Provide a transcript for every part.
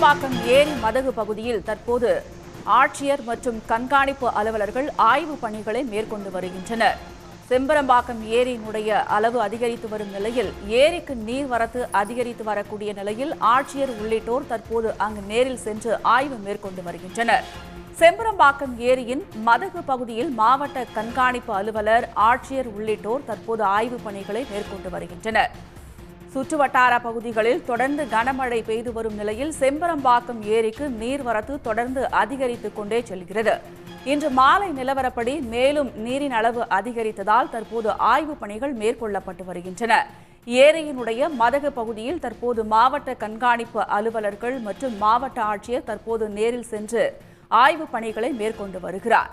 செம்பரம்பாக்கம் ஏரி மதகு பகுதியில் தற்போது ஆட்சியர் மற்றும் கண்காணிப்பு அலுவலர்கள் ஆய்வு பணிகளை மேற்கொண்டு வருகின்றனர். செம்பரம்பாக்கம் ஏரியினுடைய அளவு அதிகரித்து வரும் நிலையில் ஏரிக்கு நீர்வரத்து அதிகரித்து வரக்கூடிய நிலையில் ஆட்சியர் உள்ளிட்டோர் தற்போது அங்கு நேரில் சென்று ஆய்வு மேற்கொண்டு வருகின்றனர். செம்பரம்பாக்கம் ஏரியின் மதகு பகுதியில் மாவட்ட கண்காணிப்பு அலுவலர், ஆட்சியர் உள்ளிட்டோர் தற்போது ஆய்வு பணிகளை மேற்கொண்டு வருகின்றனர். சுற்றுவட்டார பகுதிகளில் தொடர்ந்து கனமழை பெய்து வரும் நிலையில் செம்பரம்பாக்கம் ஏரிக்கு நீர்வரத்து தொடர்ந்து அதிகரித்துக் கொண்டே செல்கிறது. இன்று மாலை நிலவரப்படி மேலும் நீரின் அளவு அதிகரித்ததால் தற்போது ஆய்வு பணிகள் மேற்கொள்ளப்பட்டு வருகின்றன. ஏரியினுடைய மதகு பகுதியில் தற்போது மாவட்ட கண்காணிப்பு அலுவலர்கள் மற்றும் மாவட்ட ஆட்சியர் தற்போது நேரில் சென்று ஆய்வு பணிகளை மேற்கொண்டு வருகிறார்.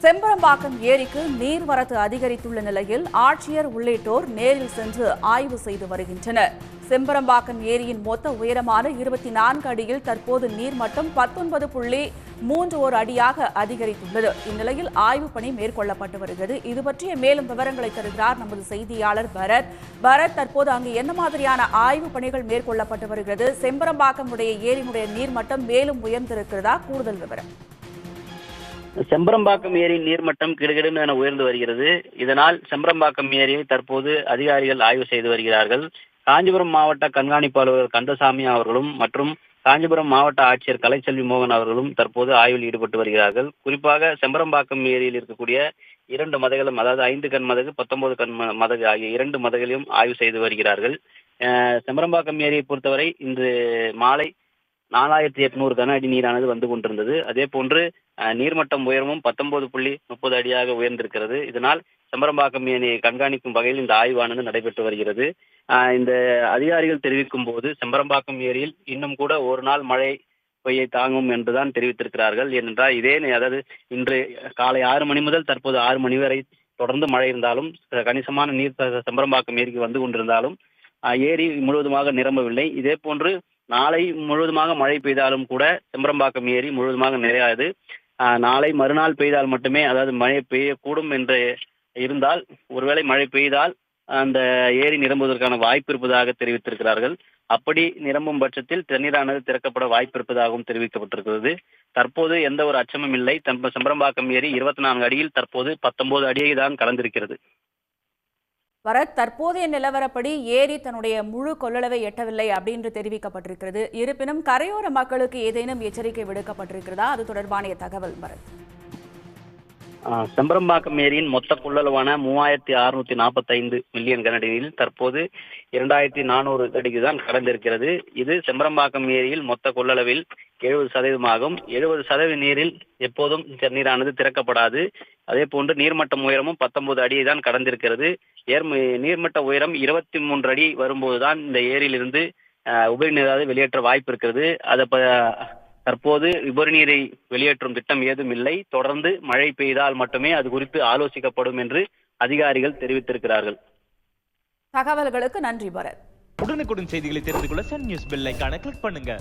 செம்பரம்பாக்கம் ஏரிக்கு நீர்வரத்து அதிகரித்துள்ள நிலையில் ஆட்சியர் உள்ளிட்டோர் நேரில் சென்று ஆய்வு செய்து வருகின்றனர். செம்பரம்பாக்கம் ஏரியின் மொத்த உயரமான 24 அடியில் தற்போது நீர்மட்டம் 19.31 அடியாக அதிகரித்துள்ளது. இந்நிலையில் ஆய்வு பணி மேற்கொள்ளப்பட்டு வருகிறது. இது பற்றிய மேலும் விவரங்களை தருகிறார் நமது செய்தியாளர் பரத். தற்போது அங்கு என்ன மாதிரியான ஆய்வு பணிகள் மேற்கொள்ளப்பட்டு வருகிறது? செம்பரம்பாக்கம் ஏரியினுடைய நீர்மட்டம் மேலும் உயர்ந்திருக்கிறதா? கூடுதல் விவரம். செம்பரம்பாக்கம் ஏரியின் நீர்மட்டம் கிடுகிடுன்னு என உயர்ந்து வருகிறது. இதனால் செம்பரம்பாக்கம் ஏரியை தற்போது அதிகாரிகள் ஆய்வு செய்து வருகிறார்கள். காஞ்சிபுரம் மாவட்ட கண்காணிப்பு அலுவலர் கந்தசாமி அவர்களும் மற்றும் காஞ்சிபுரம் மாவட்ட ஆட்சியர் கலைச்செல்வி மோகன் அவர்களும் தற்போது ஆய்வில் ஈடுபட்டு வருகிறார்கள். குறிப்பாக செம்பரம்பாக்கம் ஏரியில் இருக்கக்கூடிய 2 மதகளும், அதாவது 5 கண் மதகு, 19 கண் மதகு ஆகிய 2 மதகளையும் ஆய்வு செய்து வருகிறார்கள். செம்பரம்பாக்கம் ஏரியை பொறுத்தவரை இன்று மாலை 4800 கன அடி நீரானது வந்து கொண்டிருந்தது. அதே போன்று நீர்மட்டம் உயரமும் 19.30 அடியாக உயர்ந்திருக்கிறது. இதனால் செம்பரம்பாக்கம் ஏரியை கண்காணிக்கும் வகையில் இந்த ஆய்வானது நடைபெற்று வருகிறது. இந்த அதிகாரிகள் தெரிவிக்கும் போது செம்பரம்பாக்கம் ஏரியில் இன்னும் கூட ஒரு நாள் மழை பெய்ய தாங்கும் என்றுதான் தெரிவித்திருக்கிறார்கள். ஏனென்றால் அதாவது இன்று காலை 6 மணி முதல் தற்போது 6 மணி வரை தொடர்ந்து மழை இருந்தாலும், கணிசமான நீர் செம்பரம்பாக்கம் ஏரிக்கு வந்து கொண்டிருந்தாலும் ஏரி முழுவதுமாக நிரம்பவில்லை. இதே போன்று நாளை முழுவதுமாக மழை பெய்தாலும் கூட செம்பரம்பாக்கம் ஏரி முழுவதுமாக நிறையாது. நாளை மறுநாள் பெய்தால் மட்டுமே, அதாவது மழை பெய்யக்கூடும் என்று இருந்தால், ஒருவேளை மழை பெய்தால் அந்த ஏரி நிரம்புவதற்கான வாய்ப்பு இருப்பதாக தெரிவித்திருக்கிறார்கள். அப்படி நிரம்பும் பட்சத்தில் தண்ணீரானது திறக்கப்பட வாய்ப்பு இருப்பதாகவும் தெரிவிக்கப்பட்டிருக்கிறது. தற்போது எந்த ஒரு அச்சமும் இல்லை. செம்பரம்பாக்கம் ஏரி 24 அடியில் தற்போது 19 அடியை தான் கலந்திருக்கிறது. தற்போதைய நிலவரப்படி ஏரி தன்னுடைய முழு கொள்ளளவை எட்டவில்லை அப்படின்னு தெரிவிக்கப்பட்டிருக்கிறது. இருப்பினும் கரையோர மக்களுக்கு ஏதேனும் எச்சரிக்கை விடுக்கப்பட்டிருக்கிறதா? அது தொடர்பான தகவல் பரத். செம்பரம்பாக்கம் ஏரியின் மொத்த கொள்ளளவான 3645 மில்லியன் கனஅடியில் தற்போது 2400 அடிக்கு தான் கடந்திருக்கிறது. இது செம்பரம்பாக்கம் ஏரியில் மொத்த கொள்ளளவில் 70% ஆகும். 70% நீரில் எப்போதும் நீரானது திறக்கப்படாது. அதே போன்று நீர்மட்டம் உயரமும் 19 அடியை தான் கடந்திருக்கிறது. நீர்மட்ட உயரம் 23 அடி வரும்போதுதான் இந்த ஏரியிலிருந்து உபரி நீரானது வெளியேற்ற வாய்ப்பு இருக்கிறது. தற்போது உபரி நீரை வெளியேற்றும் திட்டம் ஏதும் இல்லை. தொடர்ந்து மழை பெய்தால் மட்டுமே அது குறித்து ஆலோசிக்கப்படும் என்று அதிகாரிகள் தெரிவித்திருக்கிறார்கள். தகவல்களுக்கு நன்றி பரத். உடனுக்குடன் செய்திகளை தெரிந்து கொள்ள சன் நியூஸ் பெல் ஐகானை கிளிக் பண்ணுங்க.